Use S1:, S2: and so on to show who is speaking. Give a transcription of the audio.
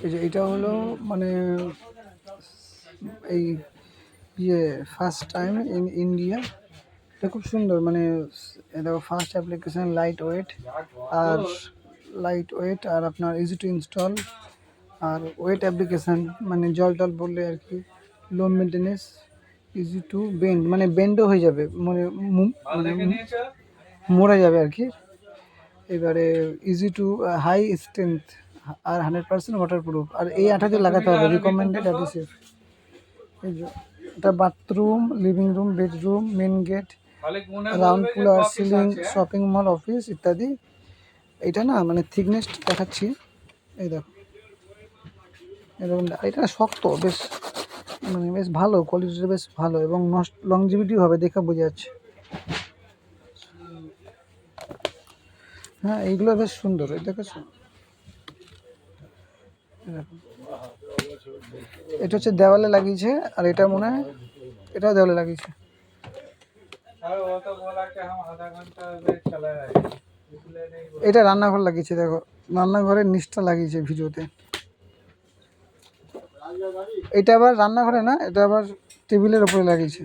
S1: এই যে এটা হলো মানে এই ফার্স্ট টাইম ইন ইন্ডিয়া। এটা খুব সুন্দর, মানে দেখো ফার্স্ট অ্যাপ্লিকেশন, লাইট ওয়েট আর আপনার ইজি টু ইনস্টল আর ওয়েট অ্যাপ্লিকেশান, মানে জল টল পড়লে আর কি low maintenance, easy to bend, মানে বেন্ডও হয়ে যাবে, মানে মরে যাবে আর কি। এবারে ইজি টু হাই স্ট্রেংথ আর 100% ওয়াটারপ্রুফ। আর এই আঠাতে লাগাতে হবে, রিকমেন্ডেড অ্যাডিসিভ। এই যে এটা bathroom, living room, bedroom, main gate, round puller, ceiling, shopping mall, office ইত্যাদি। এটা না মানে থিকনেস দেখাচ্ছি, এই দেখো এরকম। এটা শক্ত বেশ, মানে বেশ ভালো কোয়ালিটিটা, বেশ ভালো এবং লংজিভিটি হবে, দেখে বোঝা যাচ্ছে। হ্যাঁ এইগুলো বেশ সুন্দর, এই দেখেছো। এটা হচ্ছে দেওয়ালে লাগিয়েছে, আর এটা মনে হয় এটাও দেওয়ালে লাগিয়েছে। এটা রান্নাঘর লাগিয়েছে, দেখো রান্নাঘরের নিচটা লাগিয়েছে ভিডিওতে। এটা আবার রান্নাঘরে না, এটা আবার টেবিলের ওপরে লাগিয়েছে।